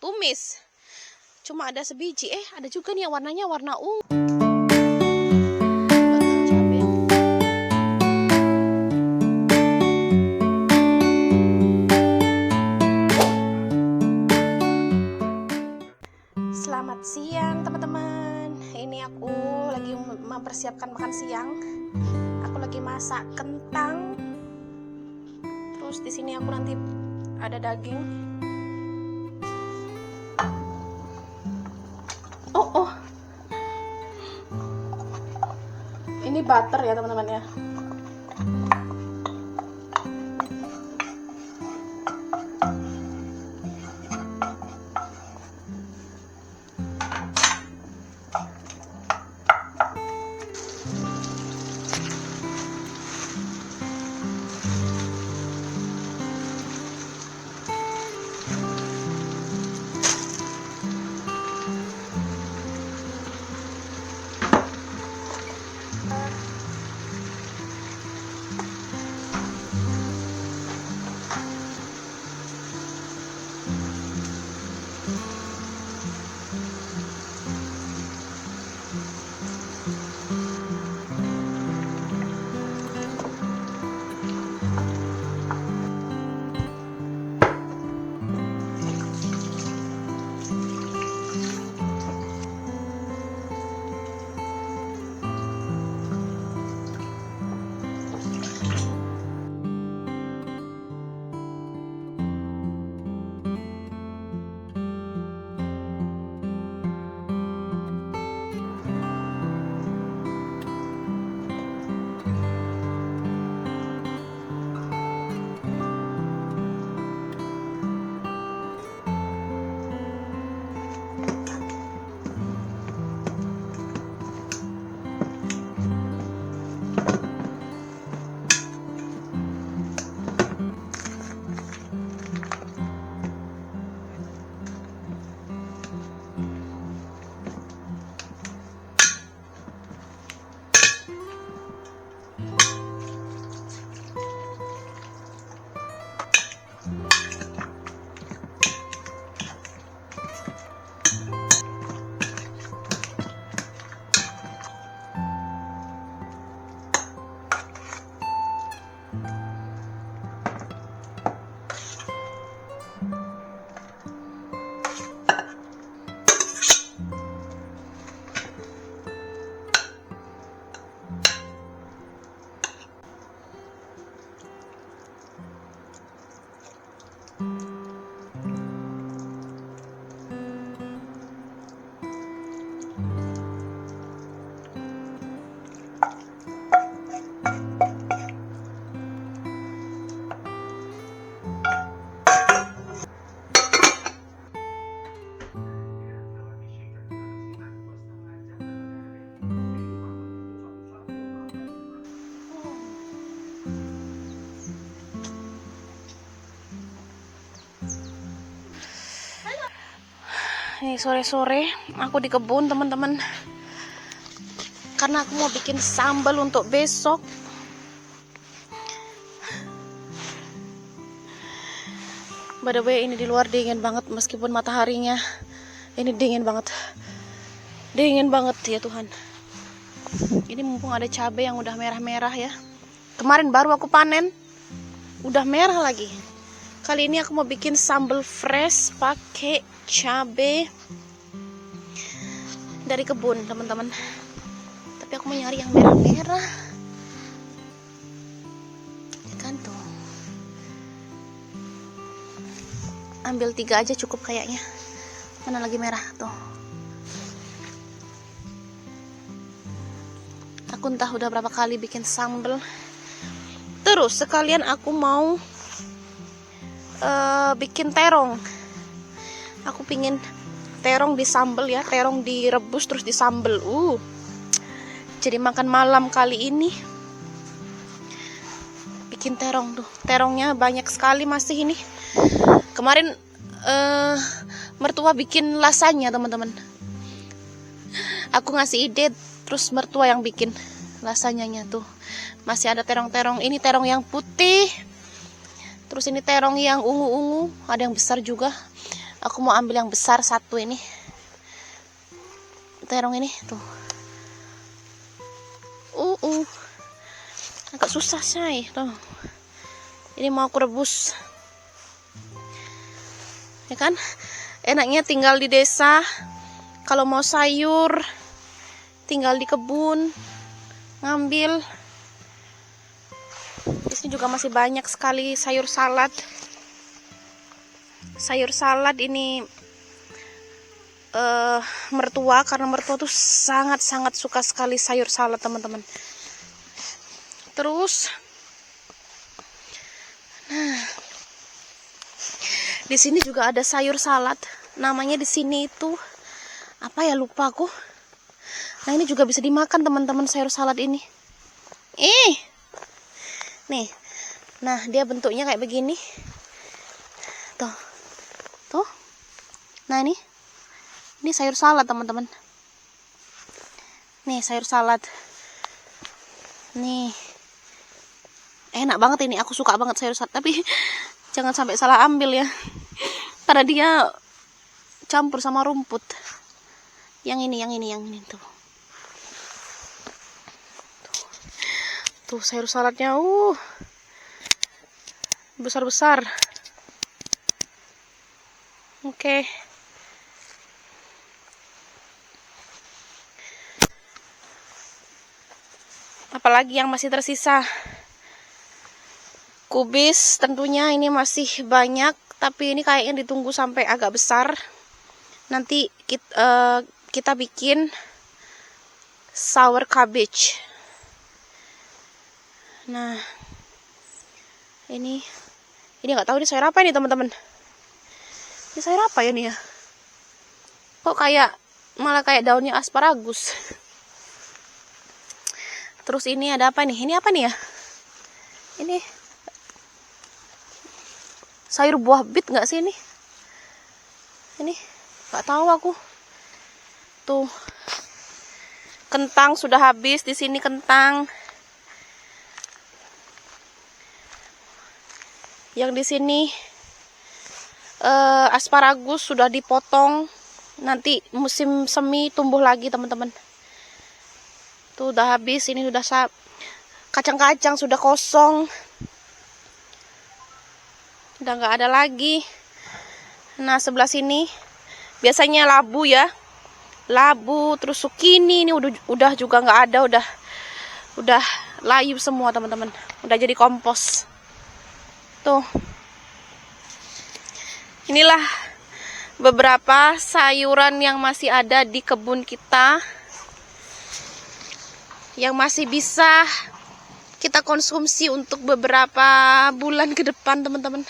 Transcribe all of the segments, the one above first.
tumis. Cuma ada sebiji. Ada juga nih yang warnanya warna ungu. Selamat siang teman-teman. Ini aku lagi mempersiapkan makan siang. Aku lagi masak kentang. Terus di sini aku nanti ada daging. Oh. Ini butter ya teman-teman ya. Ini sore-sore aku di kebun teman-teman, karena aku mau bikin sambal untuk besok. By the way, ini di luar dingin banget meskipun mataharinya ini dingin banget ya Tuhan. Ini mumpung ada cabai yang udah merah-merah ya. Kemarin baru aku panen, udah merah lagi. Kali ini aku mau bikin sambal fresh pakai cabai dari kebun teman-teman. Tapi aku mau nyari yang merah-merah. Kan tuh. Ambil 3 aja cukup kayaknya. Mana lagi merah tuh. Aku entah udah berapa kali bikin sambal. Terus sekalian aku mau bikin terong. Aku pingin terong disambel ya, terong direbus terus disambel. Jadi makan malam kali ini. Bikin terong tuh. Terongnya banyak sekali masih ini. Kemarin mertua bikin lasanya teman-teman. Aku ngasih ide, terus mertua yang bikin lasanyanya tuh. Masih ada terong-terong. Ini terong yang putih. Terus ini terong yang ungu-ungu, ada yang besar juga. Aku mau ambil yang besar satu ini. Terong ini tuh. Agak susah say tuh. Ini mau aku rebus. Ya kan? Enaknya tinggal di desa. Kalau mau sayur tinggal di kebun ngambil. Di sini juga masih banyak sekali sayur salad. Sayur salad ini mertua, karena mertua tuh sangat-sangat suka sekali sayur salad, teman-teman. Terus nah, di sini juga ada sayur salad. Namanya di sini itu apa ya, lupa aku. Nah, ini juga bisa dimakan, teman-teman, sayur salad ini. Nih. Nah, dia bentuknya kayak begini. Tuh. Tuh. Nah, ini sayur salad, teman-teman. Nih, sayur salad. Nih. Enak banget ini. Aku suka banget sayur salad, tapi jangan sampai salah ambil ya. Karena dia campur sama rumput. Yang ini tuh. Tuh sayur saladnya besar-besar. Oke. Apalagi yang masih tersisa? Kubis tentunya ini masih banyak, tapi ini kayaknya ditunggu sampai agak besar. Nanti kita bikin sour cabbage. Nah, ini nggak tahu ini sayur apa ini, teman-teman. Ini sayur apa ya nih ya? Kok malah kayak daunnya asparagus. Terus ini ada apa nih? Ini apa nih ya? Ini sayur buah bit nggak sih ini? Ini nggak tahu aku. Tuh, kentang sudah habis di sini, kentang. Yang di sini asparagus sudah dipotong. Nanti musim semi tumbuh lagi, teman-teman. Tuh udah habis, ini udah kacang-kacang sudah kosong. Udah nggak ada lagi. Nah, sebelah sini biasanya labu ya. Labu, terus zucchini ini udah juga nggak ada, udah layu semua, teman-teman. Udah jadi kompos. Tuh. Inilah beberapa sayuran yang masih ada di kebun kita, yang masih bisa kita konsumsi untuk beberapa bulan ke depan, teman-teman.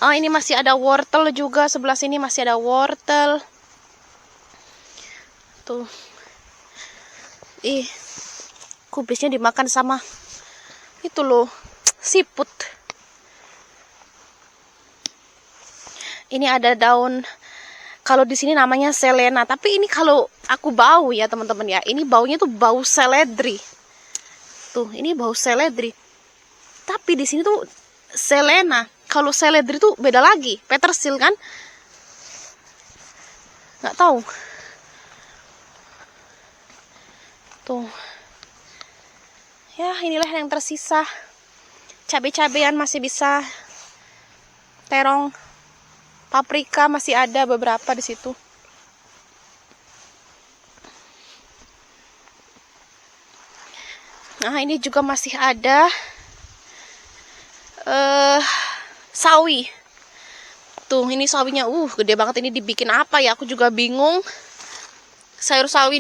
Oh, ini masih ada wortel juga, sebelah sini masih ada wortel. Tuh. Kubisnya dimakan sama itu loh, siput. Ini ada daun, kalau di sini namanya selena, tapi ini kalau aku bau ya, teman-teman ya, ini baunya tuh bau seledri. Tuh, ini bau seledri. Tapi di sini tuh selena. Kalau seledri tuh beda lagi, petersil kan? Nggak tahu. Tuh. Ya, inilah yang tersisa. Cabai-cabean masih bisa. Terong, paprika masih ada beberapa di situ. Nah, ini juga masih ada sawi. Tuh, ini sawinya gede banget. Ini dibikin apa ya? Aku juga bingung. Sayur sawi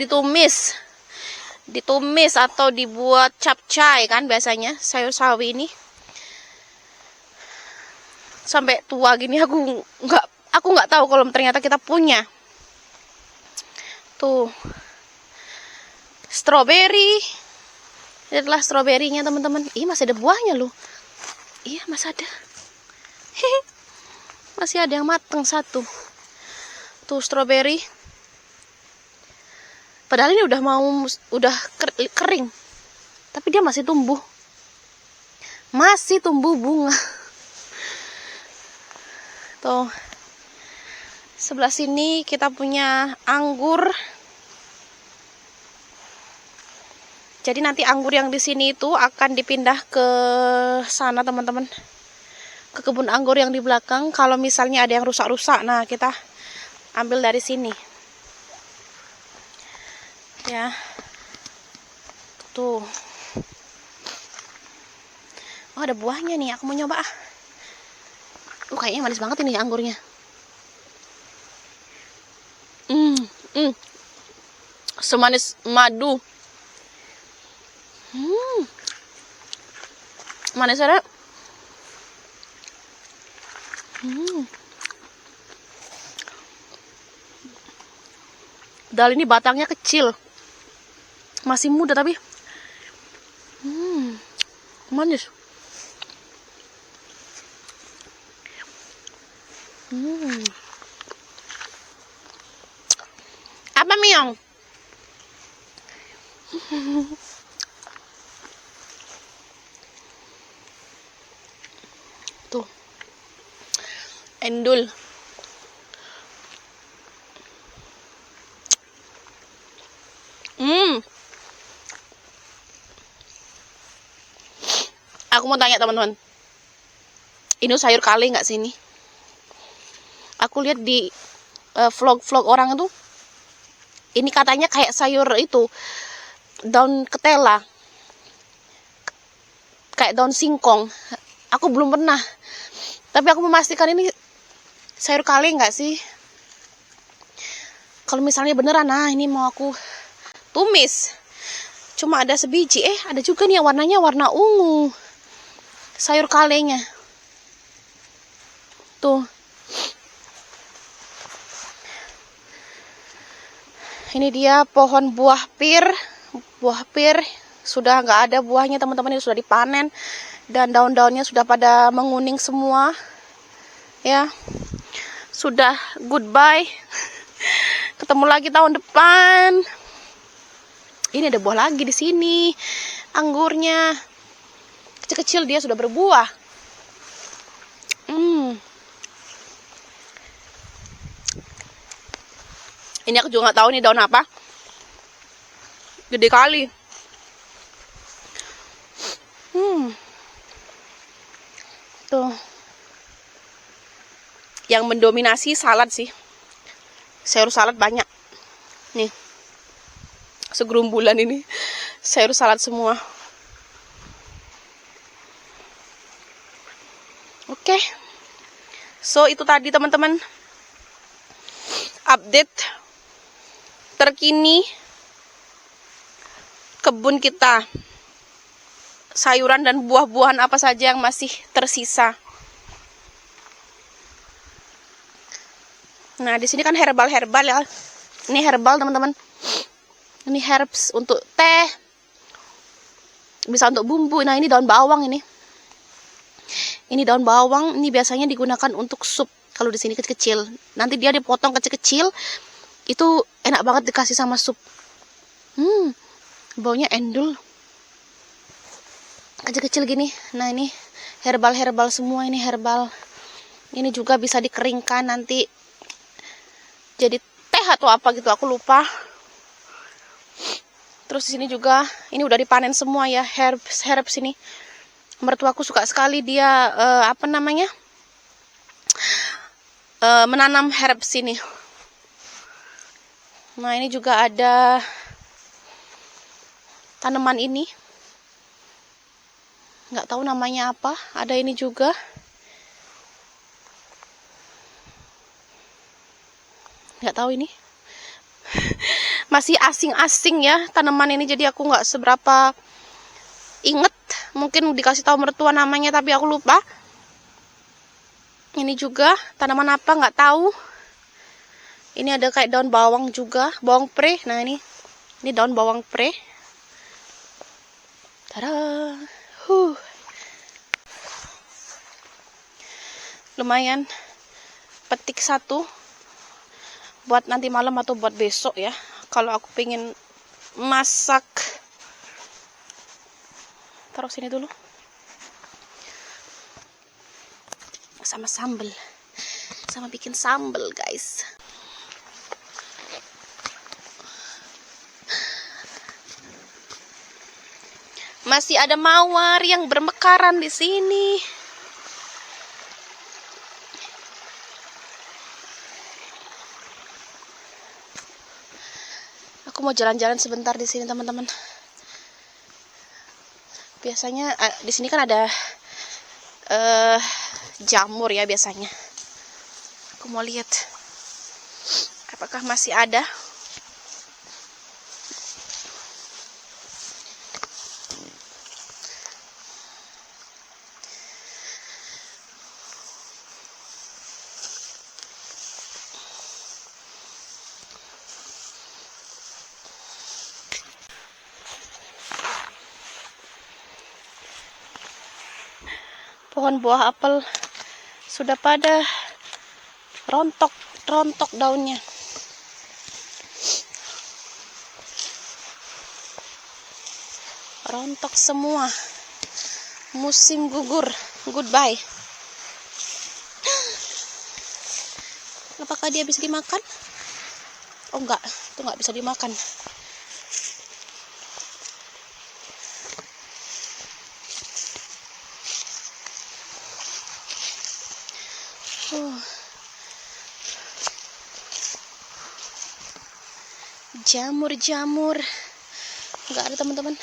ditumis atau dibuat capcay kan biasanya sayur sawi ini. Sampai tua gini aku nggak tahu kalau ternyata kita punya. Tuh, stroberi. Ini adalah stroberinya, teman-teman. Masih ada buahnya loh. Iya, masih ada. Masih ada yang matang satu. Tuh, stroberi. Padahal ini udah kering, tapi dia masih tumbuh. masih tumbuh bunga. Tuh. Sebelah sini kita punya anggur. Jadi nanti anggur yang di sini itu akan dipindah ke sana, teman-teman. Ke kebun anggur yang di belakang. Kalau misalnya ada yang rusak-rusak, nah kita ambil dari sini. Ya. Tuh. Oh, ada buahnya nih. Aku mau nyoba. Kayaknya manis banget ini anggurnya. Semanis madu. Manis ada. Dal ini batangnya kecil. Masih muda tapi manis. Apa Miong? Tuh. Endul. Aku mau tanya teman-teman. Ini sayur kale nggak sih ini? Aku lihat di vlog-vlog orang itu. Ini katanya kayak sayur itu. Daun ketela. Kayak daun singkong. Aku belum pernah. Tapi aku memastikan ini sayur kale nggak sih? Kalau misalnya beneran, nah ini mau aku tumis. Cuma ada sebiji. Ada juga nih yang warnanya warna ungu. Sayur kalenya. Tuh. Ini dia pohon buah pir. Buah pir sudah nggak ada buahnya, teman-teman. Ini sudah dipanen. Dan daun-daunnya sudah pada menguning semua. Ya. Sudah goodbye. Ketemu lagi tahun depan. Ini ada buah lagi di sini. Anggurnya kecil-kecil dia sudah berbuah. Ini aku juga nggak tahu nih daun apa. Gede kali. Tuh. Yang mendominasi salad sih. Sayur salad banyak. Nih. Segerumbulan ini sayur salad semua. Oke. So itu tadi teman-teman. Update terkini kebun kita. Sayuran dan buah-buahan apa saja yang masih tersisa. Nah, di sini kan herbal-herbal ya. Ini herbal, teman-teman. Ini herbs untuk teh. Bisa untuk bumbu. Nah, ini daun bawang ini. Ini daun bawang, ini biasanya digunakan untuk sup. Kalau di sini kecil-kecil. Nanti dia dipotong kecil-kecil. Itu enak banget dikasih sama sup. Baunya endul. Kecil-kecil gini. Nah, ini herbal-herbal semua, ini herbal. Ini juga bisa dikeringkan nanti jadi teh atau apa gitu, aku lupa. Terus di sini juga ini udah dipanen semua ya, herbs ini. Mertuaku suka sekali dia menanam herbs ini. Nah, ini juga ada tanaman ini. Nggak tahu namanya apa. Ada ini juga. Nggak tahu ini. Masih asing-asing ya tanaman ini, jadi aku nggak seberapa inget. Mungkin dikasih tahu mertua namanya tapi aku lupa. Ini juga tanaman apa nggak tahu. Ini ada kayak daun bawang juga, bawang pre. Nah, ini daun bawang pre. Tada. Lumayan. Petik satu buat nanti malam atau buat besok ya. Kalau aku pengen masak. Taruh sini dulu. sama sambal, sama bikin sambal guys. Masih ada mawar yang bermekaran di sini. Aku mau jalan-jalan sebentar di sini teman-teman. Biasanya di sini kan ada jamur ya biasanya. Aku mau lihat apakah masih ada. Pohon buah apel sudah pada rontok daunnya. Rontok semua. Musim gugur. Goodbye. Apakah dia bisa dimakan? Oh enggak, itu enggak bisa dimakan. Jamur enggak ada teman-teman.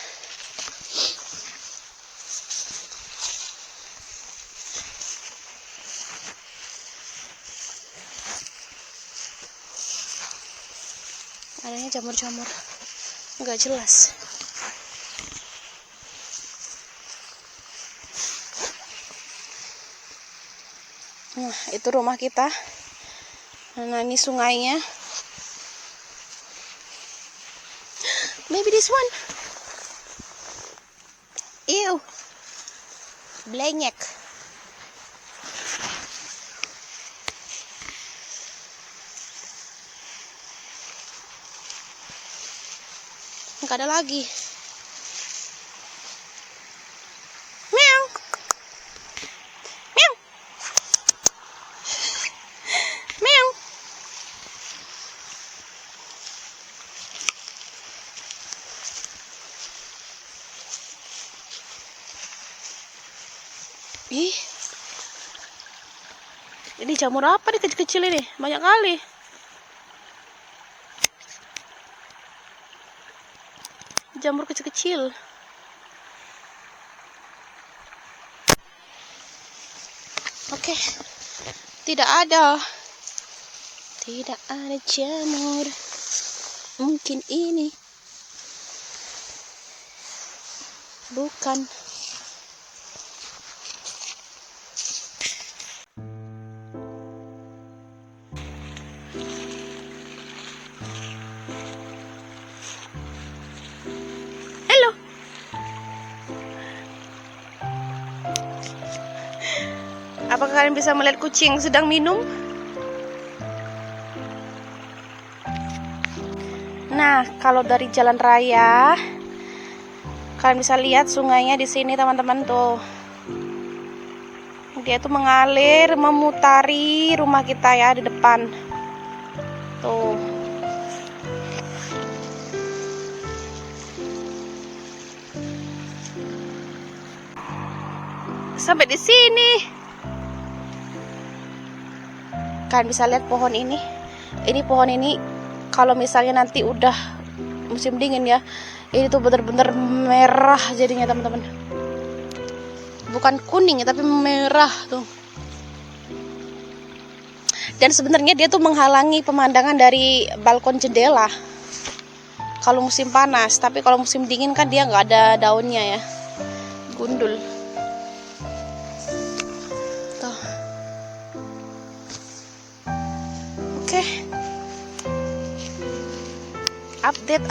Adanya jamur enggak jelas. Nah, itu rumah kita. Nah, ini sungainya. Maybe this one. Ew. Blenyek. Enggak ada lagi. Meow. Meow. Meow. Ih. Ini jamur apa nih kecil-kecil ini? Banyak kali. Jamur kecil-kecil. Oke. Tidak ada jamur. Mungkin ini bukan. Apakah kalian bisa melihat kucing sedang minum? Nah, kalau dari jalan raya, kalian bisa lihat sungainya di sini, teman-teman tuh. Dia tuh mengalir memutari rumah kita ya di depan. Tuh. Sampai di sini. Kalian bisa lihat pohon ini. Ini pohon ini kalau misalnya nanti udah musim dingin ya, ini tuh bener-bener merah jadinya teman-teman. Bukan kuning ya, tapi merah tuh. Dan sebenarnya dia tuh menghalangi pemandangan dari balkon jendela kalau musim panas. Tapi kalau musim dingin kan dia nggak ada daunnya ya, gundul. Tuh. Oke. Update.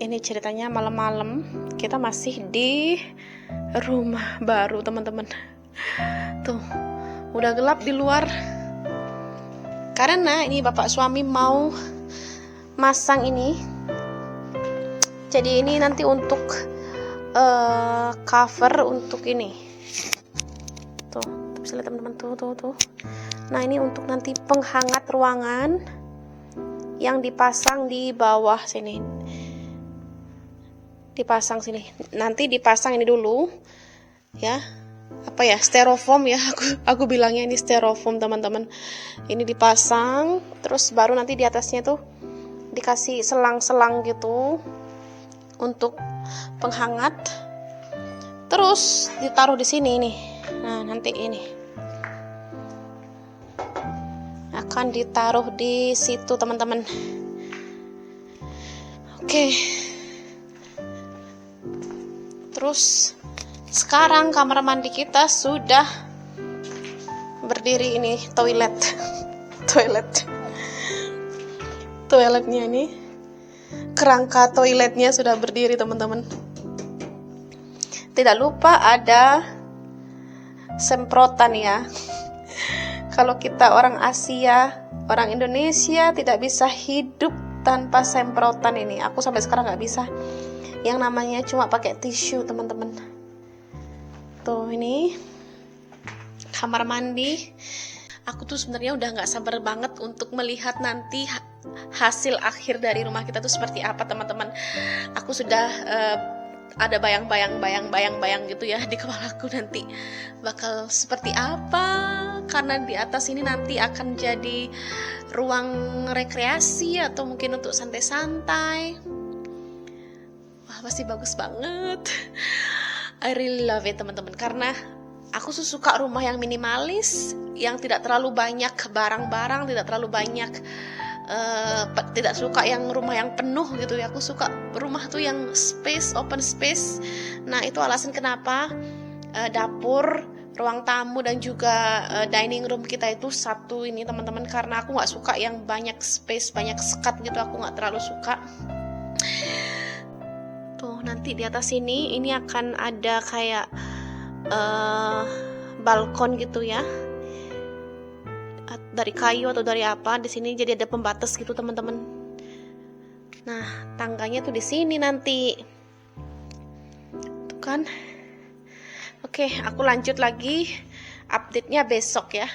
ini ceritanya malam-malam kita masih di rumah baru teman-teman. Tuh, udah gelap di luar. Karena ini bapak suami mau masang ini. Jadi ini nanti untuk cover untuk ini. Tuh, bisa lihat teman-teman tuh. Nah, ini untuk nanti penghangat ruangan yang dipasang di bawah sini. Dipasang sini. Nanti dipasang ini dulu. Ya. Apa ya? Styrofoam ya. Aku bilangnya ini styrofoam, teman-teman. Ini dipasang, terus baru nanti di atasnya tuh dikasih selang-selang gitu untuk penghangat. Terus ditaruh di sini nih. Nah, nanti ini akan ditaruh di situ, teman-teman. Oke. Terus sekarang kamar mandi kita sudah berdiri, ini toiletnya ini, kerangka toiletnya sudah berdiri, teman-teman. Tidak lupa ada semprotan ya. Kalau kita orang Asia, orang Indonesia tidak bisa hidup tanpa semprotan ini. Aku sampai sekarang nggak bisa. Yang namanya cuma pakai tisu, teman-teman. Tuh, ini kamar mandi. Aku tuh sebenarnya udah nggak sabar banget untuk melihat nanti hasil akhir dari rumah kita tuh seperti apa, teman-teman. Aku sudah ada bayang-bayang gitu ya di kepalaku, nanti bakal seperti apa. Karena di atas ini nanti akan jadi ruang rekreasi atau mungkin untuk santai-santai. Wah, pasti bagus banget. I really love it, teman-teman, karena aku suka rumah yang minimalis, yang tidak terlalu banyak barang-barang, tidak terlalu banyak, tidak suka yang rumah yang penuh gitu ya. Aku suka rumah tuh yang space, open space. Nah, itu alasan kenapa dapur, ruang tamu dan juga dining room kita itu satu ini, teman-teman, karena aku nggak suka yang banyak space, banyak sekat gitu. Aku nggak terlalu suka. Tuh, nanti di atas ini akan ada kayak balkon gitu ya, dari kayu atau dari apa. Di sini jadi ada pembatas gitu, teman-teman. Nah, tangganya tuh di sini nanti. Tuh kan. Oke, aku lanjut lagi update-nya besok ya.